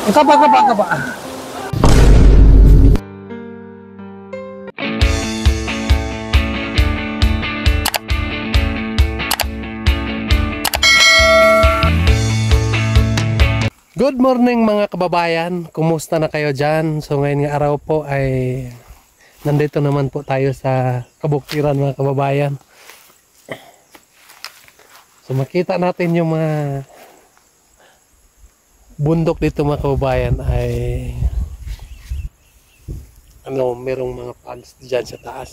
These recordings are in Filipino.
Kaba. Good morning mga kababayan, kumusta na kayo dyan? So ngayon nga araw po ay nandito naman po tayo sa kabuktiran mga kababayan. So makita natin yung mga bundok dito mga kababayan ay merong mga palms dyan sa taas.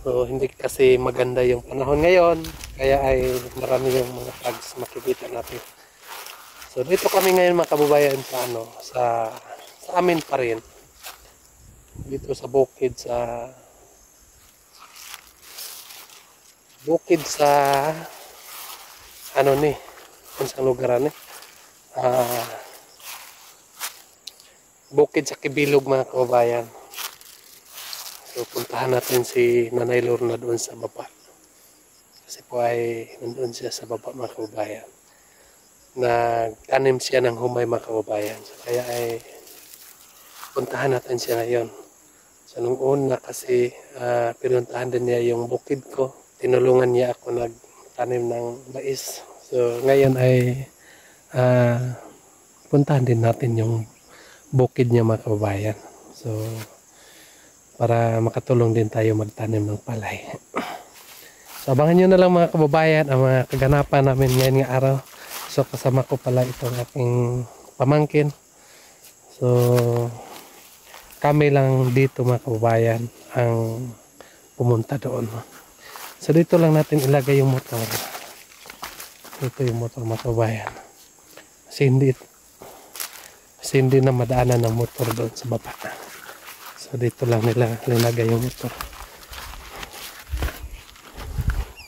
So hindi kasi maganda yung panahon ngayon, kaya ay marami yung mga palms makikita natin. So dito kami ngayon mga kababayan sa amin pa rin. Dito sa bukid sa sa lugar bukid sa Kibilog mga kababayan. So puntahan natin si Nanay Lorna doon sa baba. Kasi po ay nandoon siya sa baba mga kababayan. Nagtanim siya ng humay mga kababayan. So, kaya ay puntahan natin siya ngayon. So nung una kasi pinuntahan din niya yung bukid ko. Tinulungan niya ako nagtanim ng mais. So ngayon ay puntahan din natin yung bukid niya mga kababayan. So para makatulong din tayo magtanim ng palay. So abangan nyo na lang mga kababayan ang mga kaganapan namin ngayon nga araw. So kasama ko pala itong aking pamangkin. So kami lang dito mga kababayan ang pumunta doon. So dito lang natin ilagay yung motor. Ito yung motor mga kababayan. Kasi hindi na madaanan ng motor doon sa baba. So dito lang nila linagay yung motor.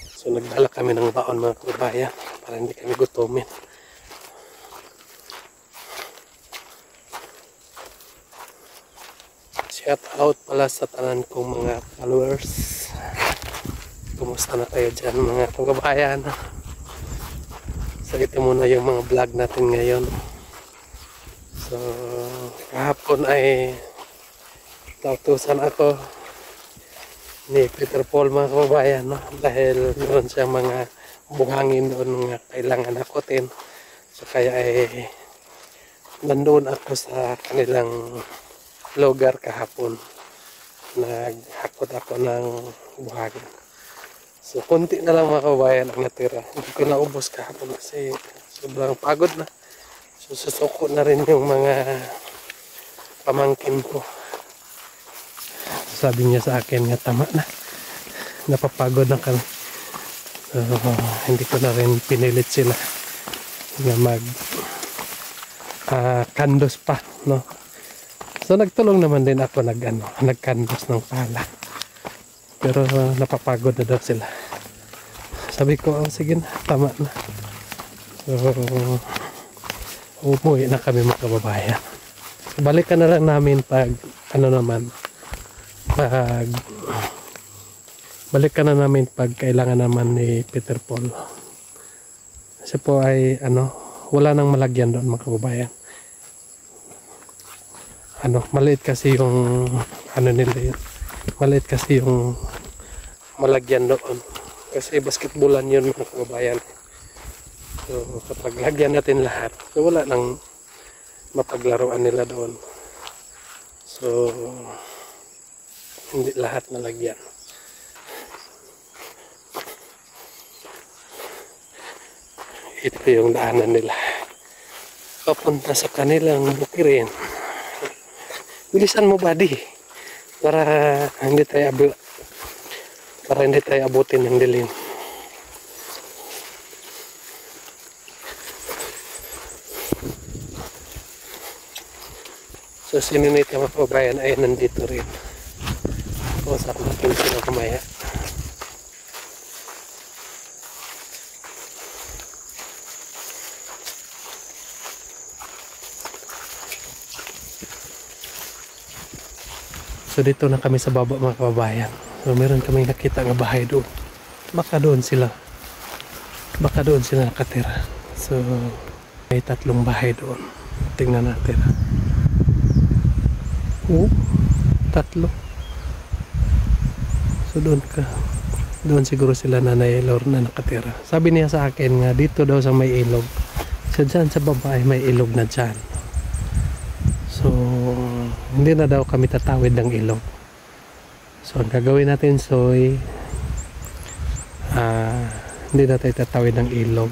So nagdala kami ng baon mga kababayan para hindi kami gutumin. Shout out pala sa tanan kong mga followers. Kumusta na kayo dyan mga kababayan? So ito muna yung mga vlog natin ngayon. So kahapon ay nautusan ako ni Peter Paul mga kababayan, no? Dahil meron siya mga buhangin doon nga kailangan hakutin. So kaya ay nandoon ako sa kanilang lugar kahapon. Naghakot ako ng buhangin. So konti na lang mga kababayan ang natira. Hindi ko naubos kahapon kasi sobrang pagod na. So susuko na rin yung mga pamangkin ko. Sabi niya sa akin nga tama na. Napapagod na kami. So, hindi ko na rin pinilit sila na mag kandos pa, no? So nagtulong naman din ako nagkandos ng pala. Pero napapagod na daw sila. Sabi ko, sige na, tama na. So umuwi na kami mga kababayan. Balikan na lang namin pag balikan na namin pag kailangan naman ni Peter Paul. Kasi po ay wala nang malagyan doon mga kababayan. Maliit kasi yung nila yun. Maliit kasi yung malagyan doon. Kasi basketballan yun mga kababayan. So kapag lagyan natin lahat, so wala nang mapaglaruan nila doon. So hindi lahat nalagyan. Ito yung daanan nila papunta sa kanilang bukirin. Bilisan mo buddy para hindi tayo abutin ng dilim. So sininita mga kababayan ay nandito rin. Kausap natin sila kumaya. So dito na kami sa baba mga kababayan. So meron kami nakita ng bahay doon. Baka doon sila nakatira. So may 3 bahay doon. Tingnan natin. Tatlo. So doon siguro sila Nanay Lorna nakatira. Sabi niya sa akin nga dito daw sa may ilog. So dyan sa baba ay may ilog na dyan. So hindi na daw kami tatawid ng ilog. So ang gagawin natin hindi na tayo tatawid ng ilog.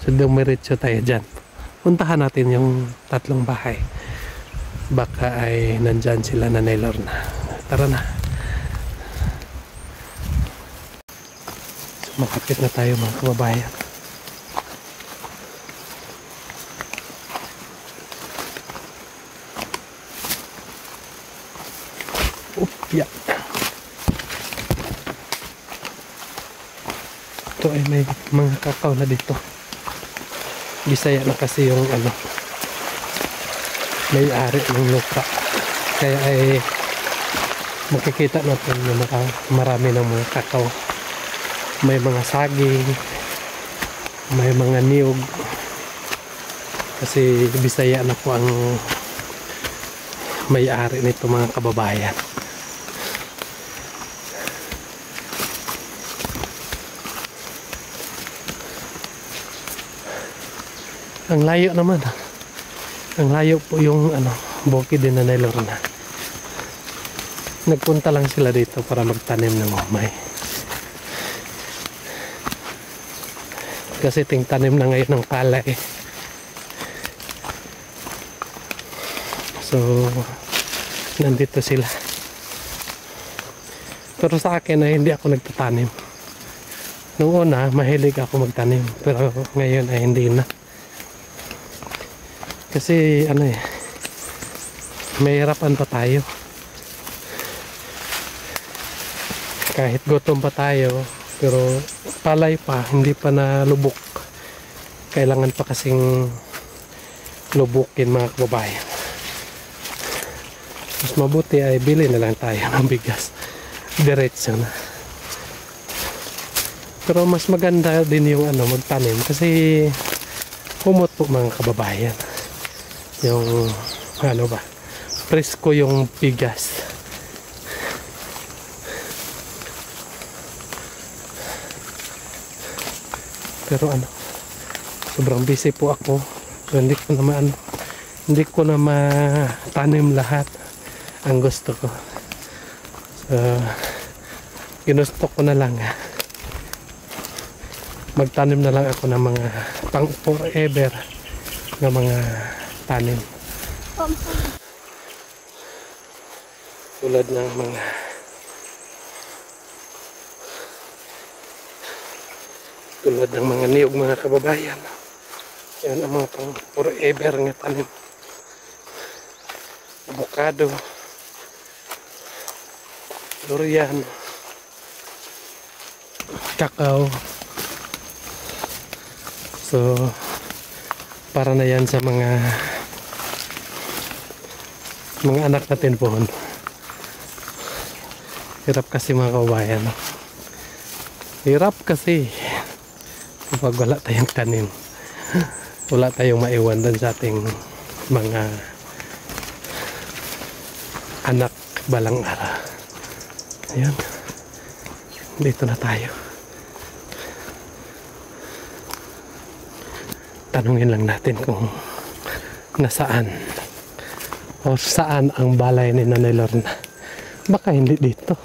So dumiretso tayo dyan. Puntahan natin yung tatlong bahay. Baka ay nandyan sila Nanay Lorna. Tara na. Makapit na tayo mga kababayan. Yeah. Ito ay may mga kakao na dito. Bisaya na kasi yung may-ari ng lupa. Kaya ay makikita natin na marami ng mga kakao. May mga saging, may mga niyog, kasi Bisaya na po ang may-ari nito mga kababayan. Ang layo naman, ang layo po yung bukid din na Nanay Lorna. Nagpunta lang sila dito para magtanim ng umay. Kasi tanim na ngayon ng palay. So nandito sila. Pero sa akin ay hindi ako nagtatanim. Noong una mahilig ako magtanim, pero ngayon ay hindi na. Kasi may hirapan pa tayo. Kahit gutom pa tayo, pero palay pa, hindi pa na lubok. Kailangan pa kasing lubukin mga kababayan. Mas mabuti ay bili na lang tayo ng bigas. Diretso na. Pero mas maganda din yung magtanim kasi humot po mga kababayan. Yung presko yung bigas. Pero sobrang busy po ako. So, hindi ko na matanim lahat ang gusto ko. So ginusto ko na lang magtanim na lang ako ng mga pang forever na mga tanim. Tulad ng mga niyog mga kababayan. Yan ang mga pang forever nga tanim. Avocado, durian, kakao. So para na yan sa mga anak natin po. Hirap kasi mga kababayan. Hirap kasi kapag wala tayong tanim, wala tayong maiwan dun sa ating mga anak balang araw. Ayan, dito na tayo. Tanungin lang natin kung nasaan o saan ang balay ni Nanay Lorna. Baka hindi dito.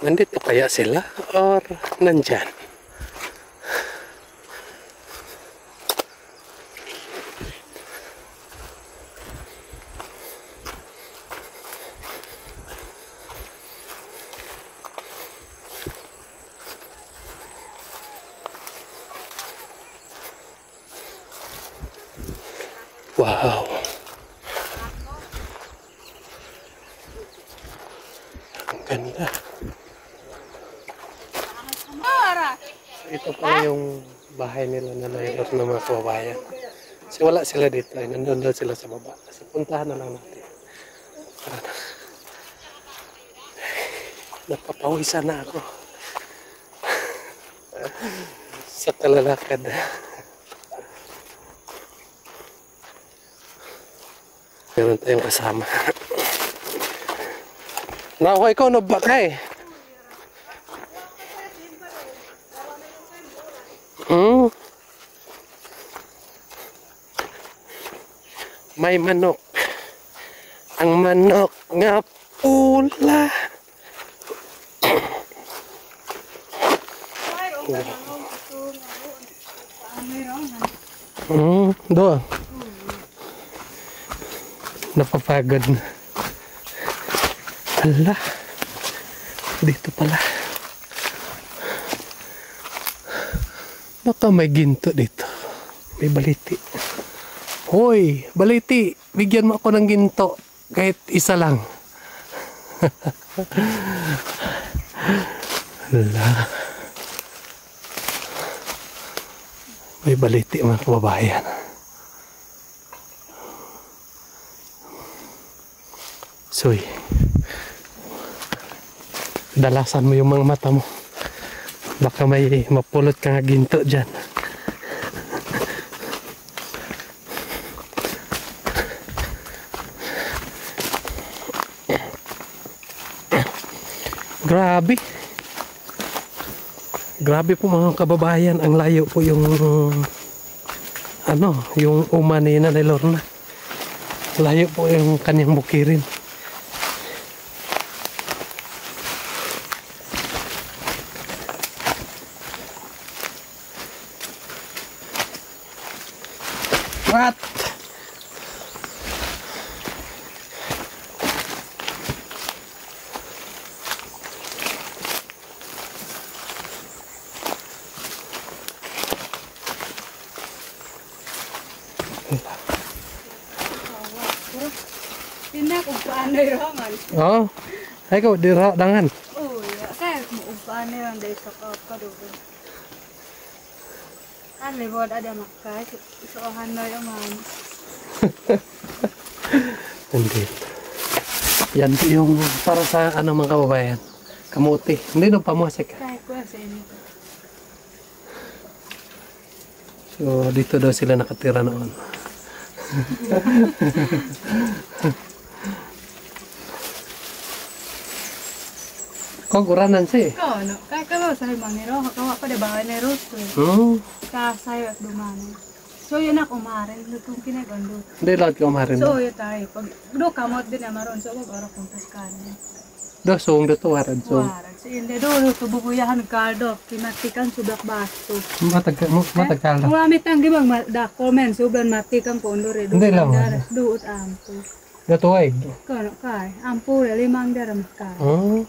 Nandito kaya sila or nandyan? Wow. Ang ganda. So, ito pala yung bahay nila Nanay Lorna mga kababayan. Kasi wala sila dito. Nandun daw sila sa baba. So puntahan na lang natin. Tara na. Napapawisan na ako sa kalalakad. Meron tayong kasama. Nawa ikaw na baka eh. May manok. Ang manok nga pula. Doon. Napapagod na. Hala. Dito pala. Baka may ginto dito. May baliti. Hoy, baliti. Bigyan mo ako ng ginto. Kahit isa lang. Hala. May baliti mga kababayan. Soy. Dalasan mo yung mga mata mo. Baka may mapulot ka nga ginto dyan. Grabe. Grabe po mga kababayan. Ang layo po yung yung uma ni Nanay Lorna. Layo po yung kanyang bukirin. What? Tinak upaan na irangan. Oh, ay ko dira dangan. Oh, ya kaya mo upaan na lang dahil sa kadobo. Ano ba ada makai soahan na yaman. Hindi. Yan po yung para sa mga kababayan. Kamuti. Hindi no pamusik. Kaya ko sa ini. So dito daw sila nakatira noon. Kung uranan siya eh. Kau no, kaya ka sa maniro, hakawa pa de bahay na rosto. Ka sayo at dumani. So yun ako marin, lutong kinagando. Hindi lahat ka umarin. So yun tayo, pag do kamot din na maron, so mag-ora kong paskan. Do, suong dito warad. So, Waran. So yun de do, tubukuyahan kaldo, kinatikan subak basto. matagkal na. Marami tang gimang da comment sublan matikang kondo re. Hindi lang. Duot ampo. Dito ay. Kano kay, ampo re limang daram ka. Oh.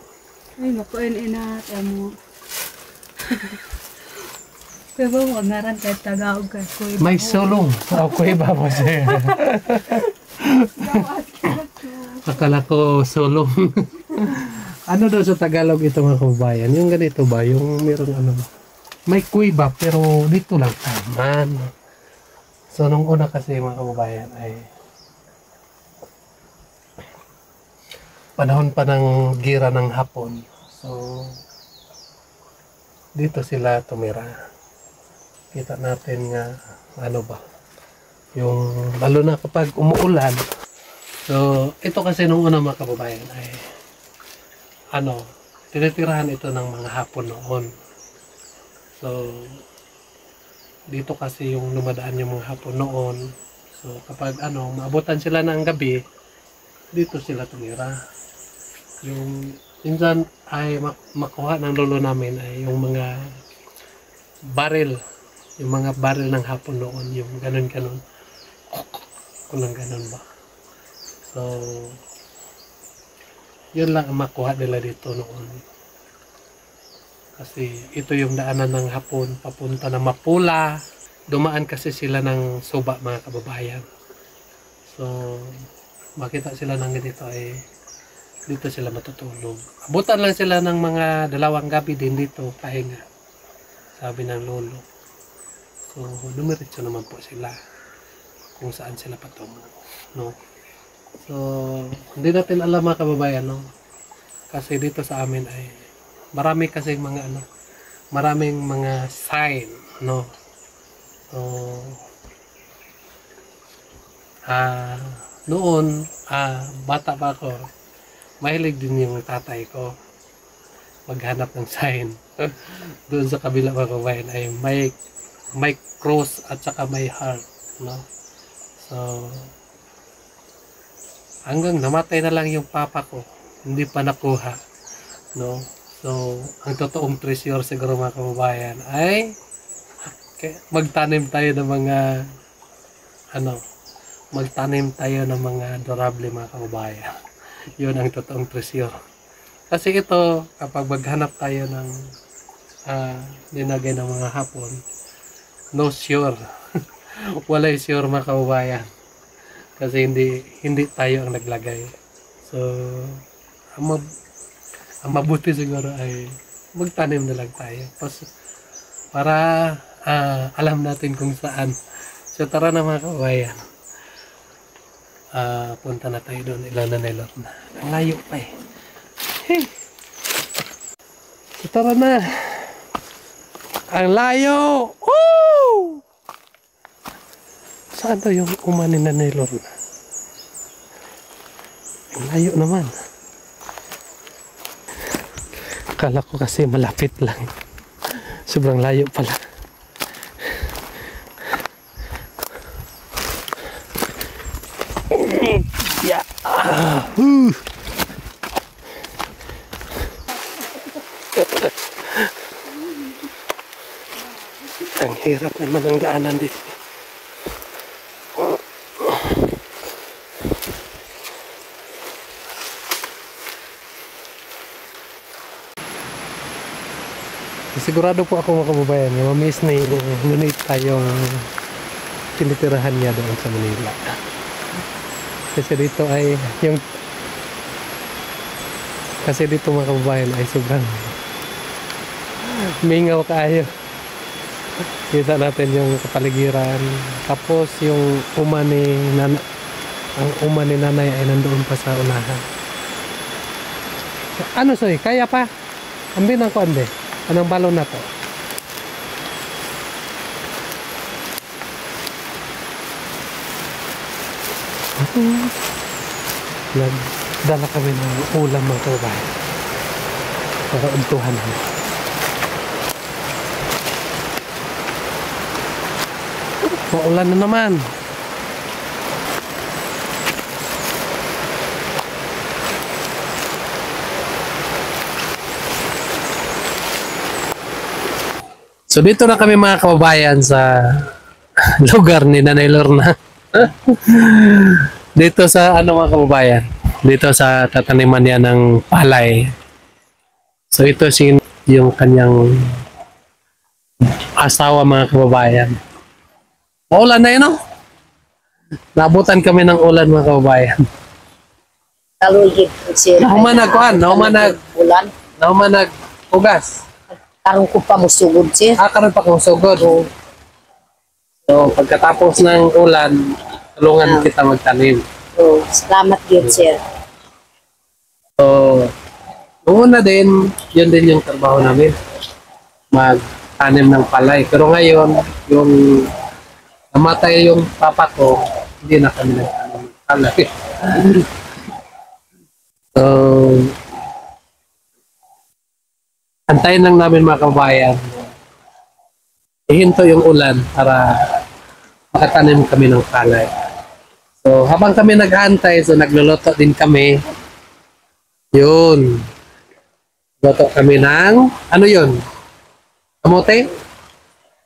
Ay makuin inat amo. Kaya ba mo ngaran kay Tagaog kay Kuy. May sulong. Ako iba mo siya. Akala ko sulong. Ano daw sa Tagalog ito mga kababayan? Yung ganito ba? Yung meron ba? May kuiba pero dito lang taman. So nung una kasi mga kababayan ay panahon pa ng gira ng Hapon. So dito sila tumira. Kita natin nga yung lalo na kapag umuulan. So ito kasi nung una mga kababayan ay tinitirahan ito ng mga Hapon noon. So dito kasi yung lumadaan yung mga Hapon noon. So kapag maabutan sila ng gabi, dito sila tumira. Yung minsan ay makuha ng lolo namin ay yung mga baril. Yung mga baril ng Hapon noon, yung ganun-ganun. Kulang ganun ba? So yun lang ang makuha nila dito noon. Kasi ito yung daanan ng Hapon papunta na Mapula. Dumaan kasi sila ng Suba mga kababayan. So makita sila ng ganito ay dito sila matutulog. Abutan lang sila ng mga 2 gabi din dito pahinga. Sabi ng lolo. So dumiretso naman po sila kung saan sila patungo. No? So hindi natin alam mga kababayan, no? Kasi dito sa amin ay marami kasi mga ano, maraming mga sign, no? So, noon, bata pa ako, mahilig din yung tatay ko maghanap ng sign. Doon sa kabila mga kabayan ay may cross at saka may heart, no? So, hanggang namatay na lang yung papa ko, hindi pa nakuha, no? So, ang totoong treasure siguro mga kababayan ay magtanim tayo ng mga magtanim tayo ng mga durable mga kababayan. Yun ang totoong treasure. Kasi ito, kapag maghanap tayo ng linagay ng mga hapon, no sure. Wala sure mga kababayan. Kasi hindi tayo ang naglagay. So, ang mabuti siguro ay magtanim na lang tayo. Para alam natin kung saan. So, tara na mga kababayan. Punta na tayo doon. Ilan na nilot na. Ang layo pa eh. Hey. So, tara na. Ang layo! Woo! Saan daw yung umanin na nilot na? Ang layo naman. Akala ko kasi malapit lang. Sobrang layo pala. Yeah. Ang hirap naman ang daanan dito. Sigurado po ako mga kababayan, mamiss na yung ngunit tayong tinitirahan niya doon sa Manila. Kasi dito ay kasi dito mga kababayan ay sobrang mingaw kayo. Kita natin yung kapaligiran. Tapos yung ang uma ni nanay ay nandoon pa sa unahan. Ano soy? Kaya pa? Ambil ng kuande. Anong balon na to? Nagdala kami ng ulam mga kababayan para untuhan namin. Maulan na naman. So dito na kami mga kababayan sa lugar ni Nanay Lorna. Dito sa mga kababayan, dito sa tataniman niya ng palay. So ito yung kanyang asawa mga kababayan. Maulan na yun, no? Nabutan kami ng ulan mga kababayan. Kalugit siya. Ulan. Naumanag ugas. Karon ko pa musugod siya. Karon pa kong sugod. So pagkatapos ng ulan, tulungan kita magtanim. So, salamat din siya. So, noon na din, yun din yung trabaho namin. Magtanim ng palay. Pero ngayon, yung namatay yung papa ko, hindi na kami nagtanim ng palay. So, antayin lang namin mga kabayan. Ihinto yung ulan para makatanim kami ng palay. So, habang kami nag-aantay, so nagluluto din kami. Yun. Luto kami ng, ano yun? Kamote?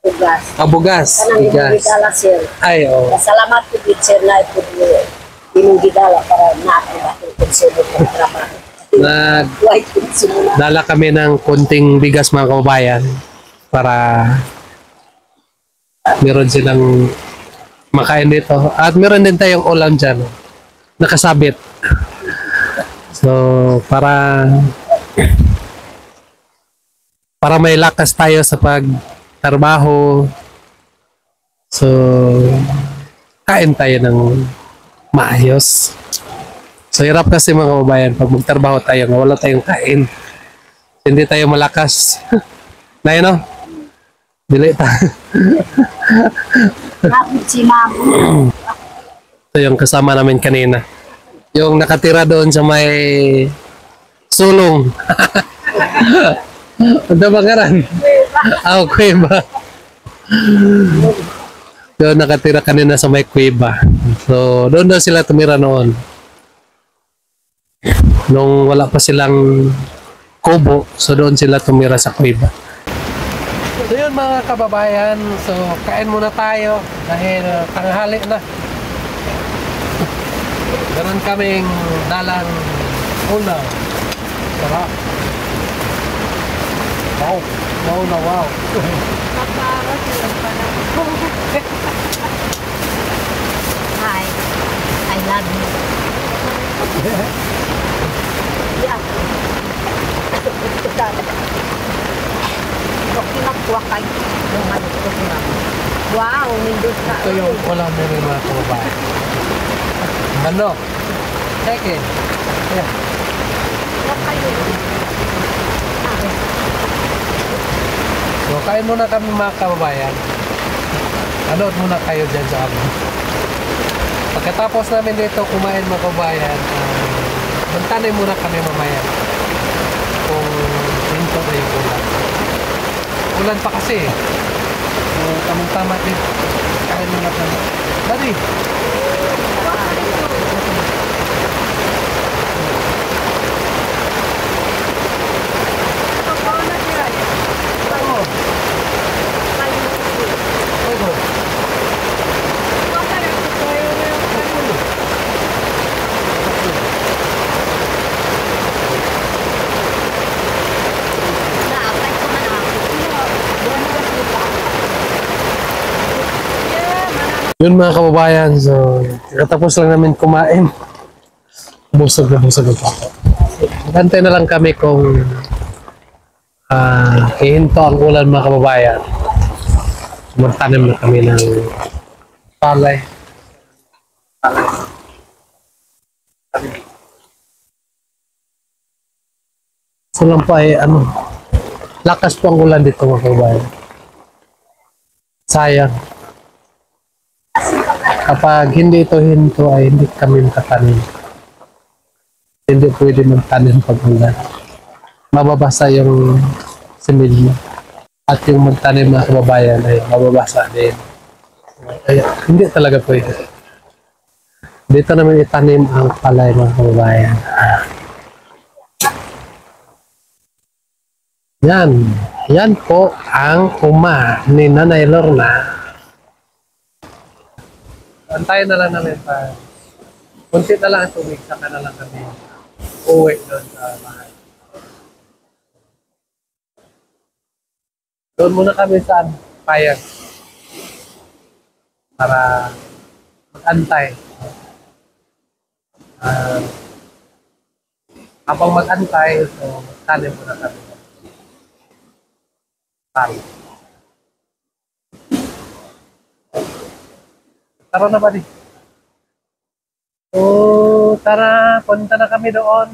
Bugas. Bugas. Kanang Bigas. gidala siya. Ay, oo. Salamat po din siya na ito gidala para natin konsumo ng trabaho. Dala kami ng konting bigas mga kababayan para meron silang makain dito. At meron din tayong ulam dyan. Nakasabit. So, para may lakas tayo sa pagtrabaho. So, kain tayo ng maayos. So hirap kasi mga kababayan, pag magtrabaho tayo, nga wala tayong kain. Hindi tayo malakas. Na yun, no? Dili ta. Bakit si Mamo? Ito yung kasama namin kanina. Yung nakatira doon sa may sulong. Ano ba ngaran? Kuweba. Doon nakatira kanina sa may kuweba. So, doon daw sila tumira noon. Nung wala pa silang kubo, so doon sila tumira sa kuweba. So yun mga kababayan, so kain muna tayo dahil tanghali na. Meron kaming dalang ulam. Sarap. Wow. Wow na wow. Hi. I love you. Yeah. Kuha kayo yung ano ko sila. Wow, nindot ka. Ito yung ulam namin mga kababayan. Ano? Teke. Yeah. Kuha kayo. So kain muna kami mga kababayan. Anood muna kayo dyan sa amin. Pagkatapos namin dito kumain mga kababayan, magtanay muna kami mamaya kung hinto na yung ulan. Ulan pa kasi. So tamang tama din. Kain muna kami. Dari. Yun mga kababayan, so katapos lang namin kumain. Busog na po ako. Magantay na lang kami kung hihinto ang ulan mga kababayan. Magtanim na kami ng palay. So lang po ay lakas po ang ulan dito mga kababayan. Sayang. Kapag hindi ito hinto ay hindi kami makatanim. Hindi pwede magtanim pag ulan. Mababasa yung similyo. At yung magtanim na kababayan ay mababasa din. Kaya hindi talaga pwede. Dito namin itanim ang palay mga kababayan. Yan. Yan po ang uma ni Nanay Lorna. Antayin na lang namin pa. Kunti na lang ang tubig, saka na lang kami uwi doon sa bahay. Doon muna kami sa payag para mag-antay. Habang mag-antay, so magtanim muna kami. Pari. Tara na ba di? So, tara, punta na kami doon.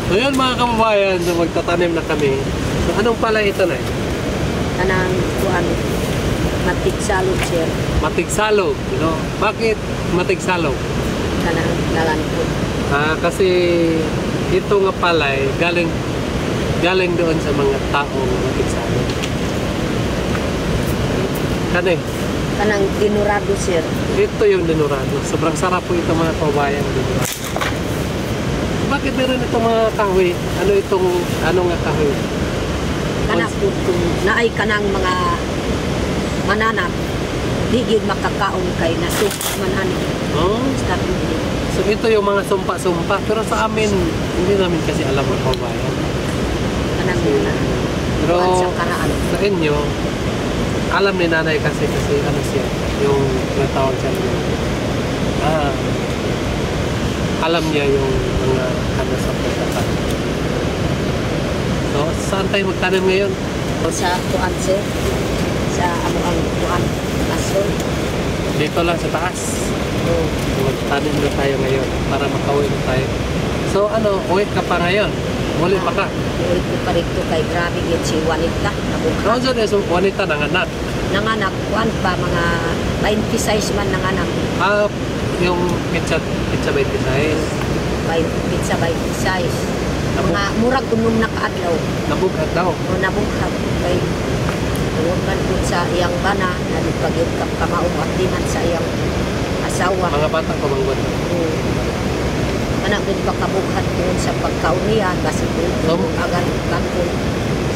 So yun mga kababayan, so magtatanim na kami. So anong palay ito na? Kanang kuan matigsalog sir. Matigsalog, you know? Bakit matigsalog? Kanang lalangkod. Kasi ito nga palay, galing doon sa mga taong matigsalog. Kani? Kanang dinurado sir. Ito yung dinurado. Sobrang sarap po ito mga kababayan. Bakit meron itong mga kahoy? Ano nga kahoy? Kanang kung naay kanang mga mananap, digid makakaon kay nasuk manani. Oh? Start with So ito yung mga sumpa-sumpa. Pero sa amin, hindi namin kasi alam mga kababayan. kanang na. Pero Kuan sa karaan. sa inyo, alam ni nanay kasi ano siya, yung natawag siya. Alam niya yung mga ano sa pagkatanim. So, saan tayo magtanim ngayon? Sa kuan sir. Sa ano ang kuan. doon. Dito lang sa taas. Oo. Magtanim na tayo ngayon para makauwi na tayo. So ano, uwi ka pa ngayon? Muli pa ka? Ulit ko pa rito kay grabe yun si Juanita. Noon sa so, wanita ng anak. Nanganak, kuan pa, mga 26 man nanganak. Ah, yung pizza 26. Pizza 26. Mga murag unong nakaadlaw. Nabughat daw. O nabungkap. Kay tungod man po sa iyang bana, nalipagin kamaong at di man sa iyang asawa. Mga bata ko manggon. Anak din pa kabughat doon sa pagkaon niya kasi So, agan kanton.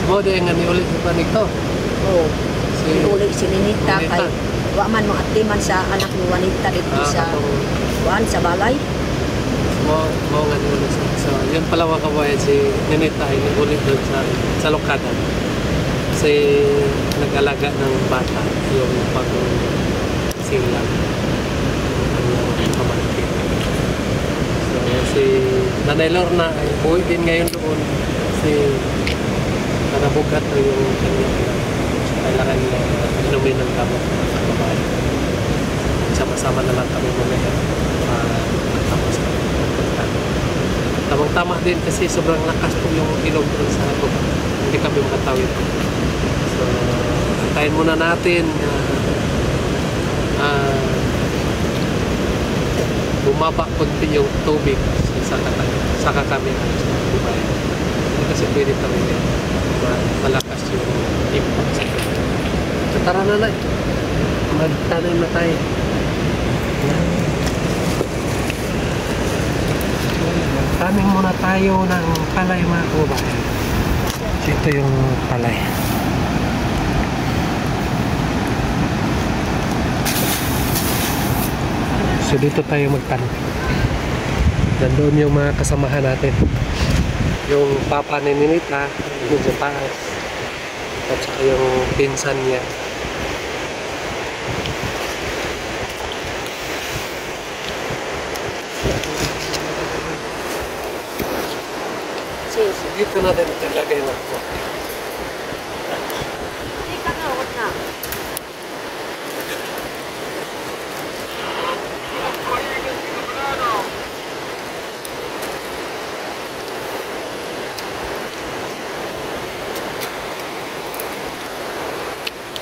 Mo de nga ni ulit sa panigto. Oo. Si Uli si Ninita Ninita. kay wa man mga atiman sa anak ni Juanita dito sa kuan sa balay. mo nga ni ulit. So, yun pala mga kabayan si Ninita ay ulit doon sa lokada. Kasi nag-alaga ng bata yung pag-silang ang pamangkin. So, si Nanay Lorna ay uwi din ngayon doon kasi nanabugat na yung kanyang kailangan niya inumin ng gamot sa babae. Sama-sama na lang kami mamaya tapos kami. Tamang-tama din kasi sobrang lakas po yung ilog doon sa baba. Hindi kami makatawid. So, antayin muna natin bumaba konti yung tubig saka kami bumaya. Kasi pwede kami malakas yung impact sa tubig. So, tara na lang. Magtanim na tayo. Magtanim muna tayo ng palay mga kababayan. So, ito yung palay. So dito tayo magtanim. Nandoon yung mga kasamahan natin. Yung papa ni Ninita, yung sa taas. At saka yung pinsan niya. So dito natin ilagay na ito. Hindi ka na, huwag na.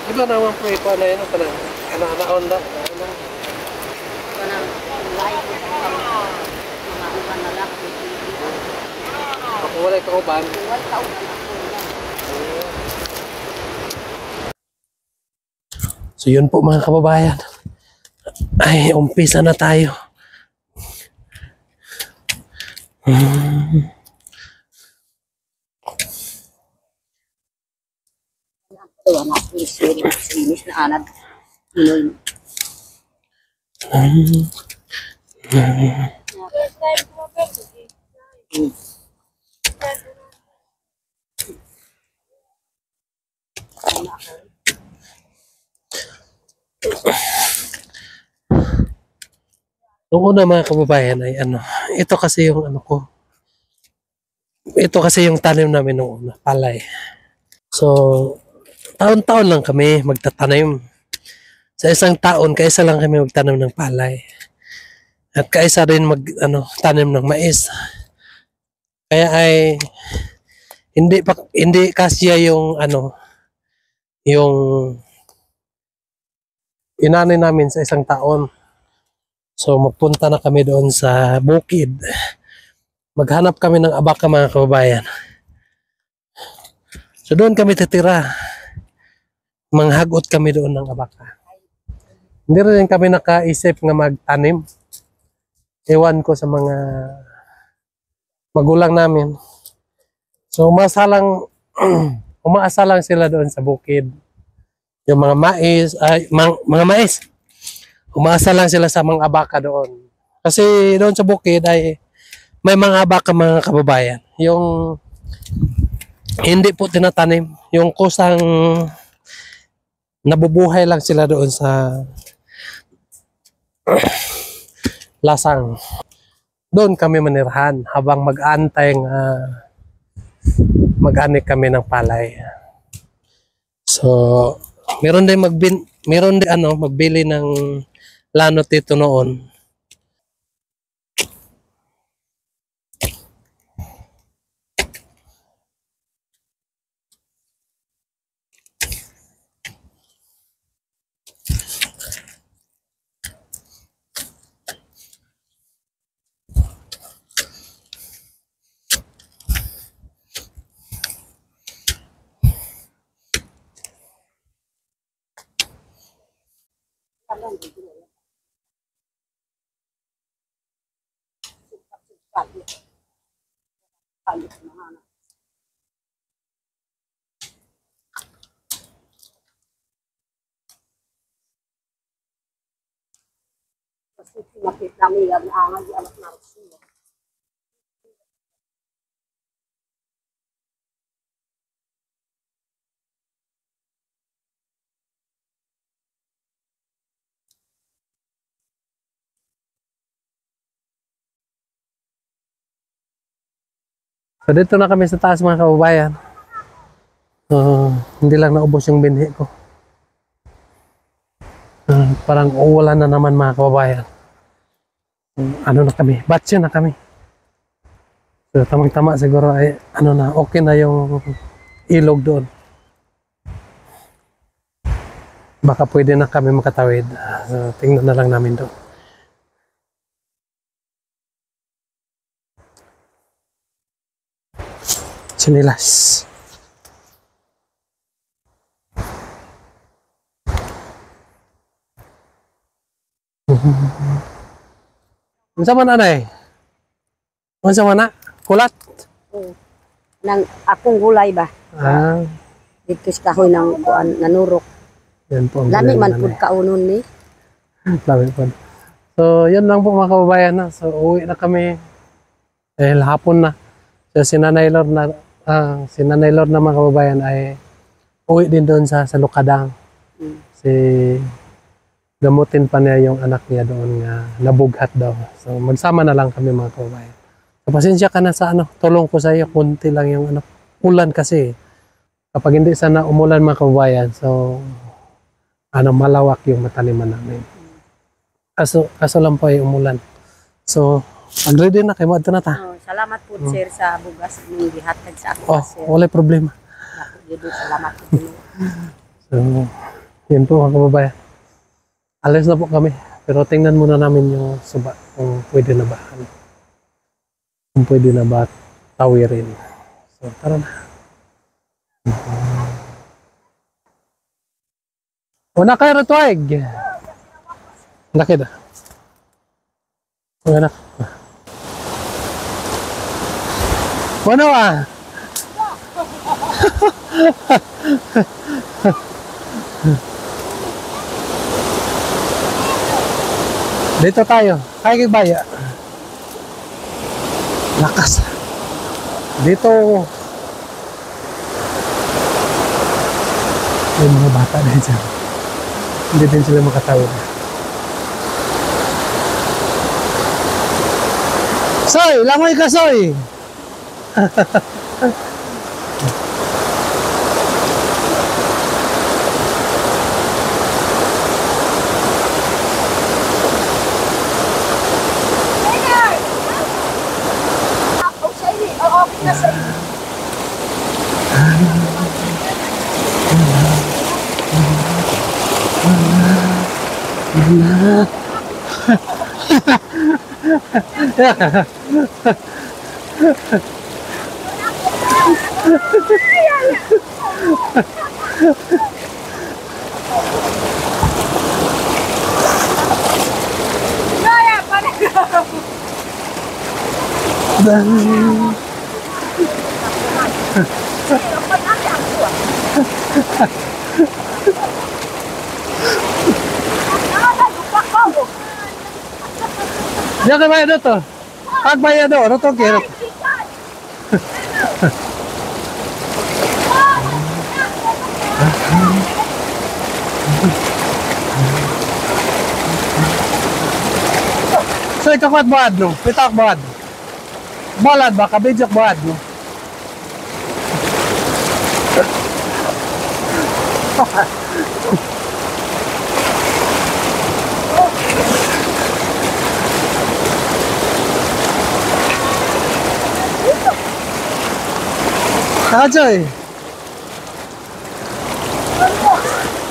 Diba naman po ito na yun? Kananaon na. Kanang light mga uban na lang. Ako wala yung kauban. Uwan taon na lang. So yun po mga kababayan. Ay, umpisa na tayo. Ito ang sinis na anad. Inoy. Noong una mga kababayan ay ito kasi yung ito kasi yung tanim namin noong una, palay. So, taon-taon lang kami magtatanim. Sa isang taon, kaisa lang kami magtanim ng palay. At kaisa rin tanim ng mais. Kaya ay hindi kasya yung yung inani namin sa isang taon. So magpunta na kami doon sa bukid. Maghanap kami ng abaka mga kababayan. So doon kami titira. Manghagot kami doon ng abaka. Hindi rin kami nakaisip nga magtanim. Ewan ko sa mga magulang namin. So umaasa lang sila doon sa bukid. Yung mga mais. Umaasa lang sila sa mga abaka doon. Kasi doon sa bukid ay may mga abaka mga kababayan. Yung hindi po tinatanim. Yung kusang nabubuhay lang sila doon sa lasang. Doon kami manirahan habang mag-aantay mag-anik kami ng palay. So, Meron din ano, magbili ng lanot dito noon. Mapit namin ang angal di anak na siya. So dito na kami sa taas mga kababayan. Hindi lang naubos yung binhi ko. Parang uulan na naman mga kababayan. Ano na kami, batch na kami. So tamang-tama siguro ay ano na, okay na yung ilog doon. Baka pwede na kami makatawid. So, tingnan na lang namin doon. Sinilas. Unsa man anay? Unsa man na? Kulat? Nang akong gulay ba? Ah, Dito sa kahoy ng kuan nanurok. yan po. ang Lami gulay man na pud nanay. kaunon ni. Lami po. So, yan lang po mga kababayan na. So, uwi na kami. Dahil hapon na. So, si Nanay Lord na mga kababayan ay uwi din doon sa Lukadang. Mm. Si gamutin pa niya yung anak niya doon nga nabughat daw. So, magsama na lang kami mga kababayan. So, pasensya ka na sa ano, tulong ko sa iyo. Kunti lang yung ano, ulan kasi. Kapag hindi sana umulan mga kababayan, so, ano, malawak yung mataniman namin. Kaso lang po ay umulan. So, mag-ready na kayo, maadto na ta. Oh, salamat po sir sa bugas ning gihatag sa ako Oh, sir. wala problema. Ako salamat po. So, yun po mga kababayan. Alis na po kami. Pero tingnan muna namin yung suba kung pwede na ba. Kung pwede na ba tawirin. So, tara na. Una kayo ratuig. Laki na. Una. Ano ah? Dito tayo. Kaya kay Baya. Lakas. Dito. May mga bata din dyan. Hindi din sila makatawid. Soy! Langoy ka, Soy! Diyan ka bayad to. Pag bayad do, ano to kira? So ikaw kwat buad no? Pitak buad. Balad ba? Kabidjok buad no? Kajoy.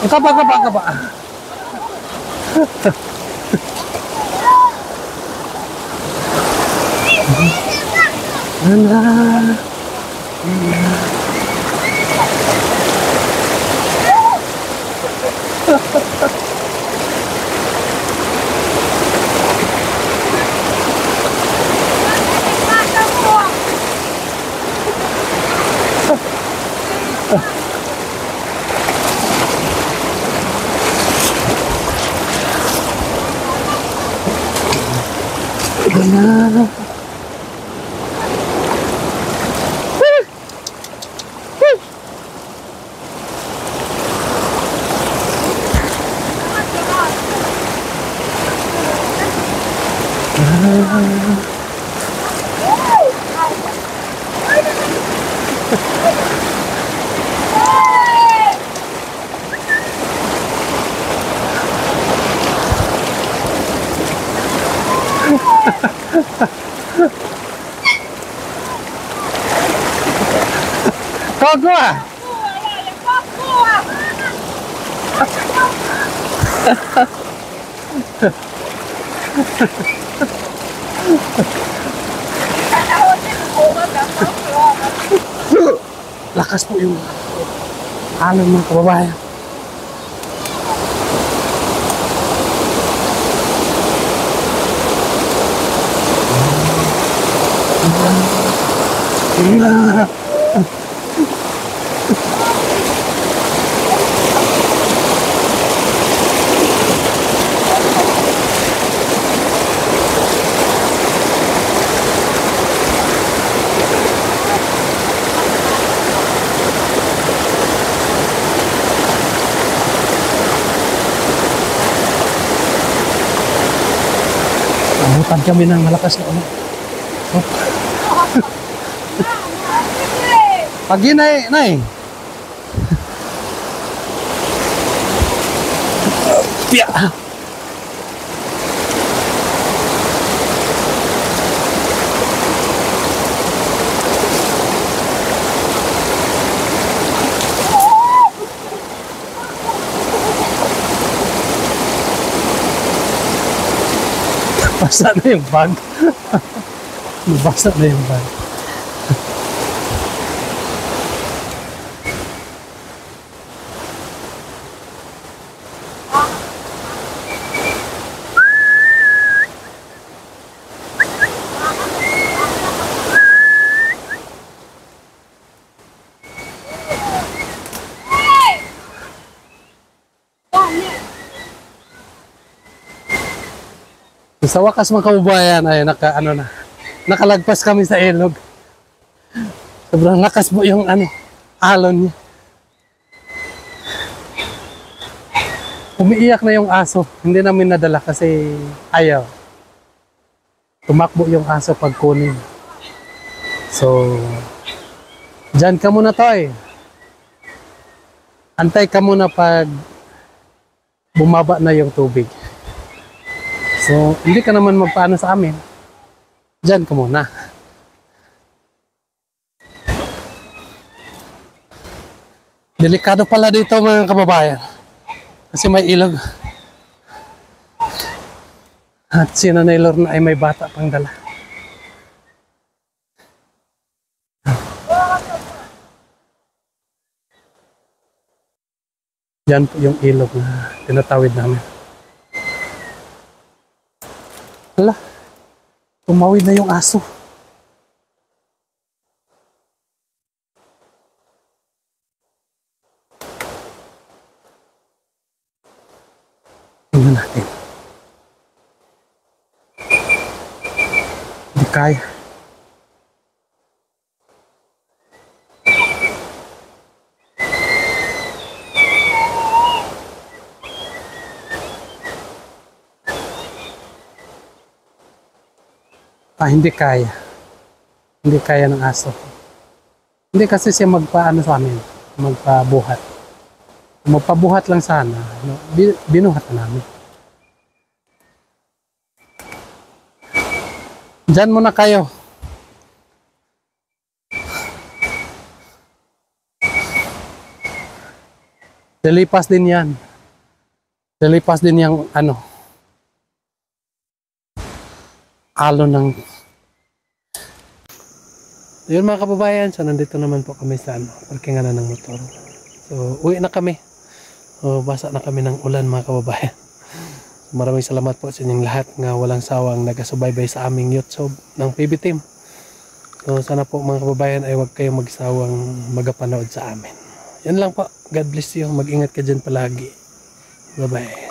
Ang kaba. Ala. Ala. Kogo ah. Lakas po yung alon mga kababayan. Abutan kami ng malakas na ulan. Oh. Pagi nay. Pia. Basa na yung bag. Basa na yung bag. Sa wakas mga kababayan ay nakalagpas kami sa ilog. Sobrang lakas po yung alon niya. Umiiyak na yung aso. Hindi namin nadala kasi ayaw. Tumakbo yung aso pag kunin. So, dyan ka muna Toy. Antay ka muna pag bumaba na yung tubig. So, hindi ka naman magpaano sa amin. Diyan ka muna. Delikado pala dito mga kababayan. Kasi may ilog. At si Nanay Lorna ay may bata pang dala. Diyan po yung ilog na tinatawid namin. Hala, tumawid na yung aso. Tingnan natin. Hindi kaya. Hindi kaya. Hindi kaya ng aso. Hindi kasi siya magpaano sa amin, magpabuhat. Magpabuhat lang sana, binuhat na namin. Diyan muna kayo. Lilipas din yan. Lilipas din yung ano, alon ng... Yun mga kababayan, so nandito naman po kami sa ano, parkingan na ng motor. So uwi na kami. Basa na kami ng ulan mga kababayan. Maraming salamat po sa inyong lahat nga walang sawang nagasubaybay sa aming YouTube ng PB Team. So sana po mga kababayan ay huwag kayong magsawang magapanood sa amin. Yan lang po. God bless you. Mag-ingat ka dyan palagi. Bye bye.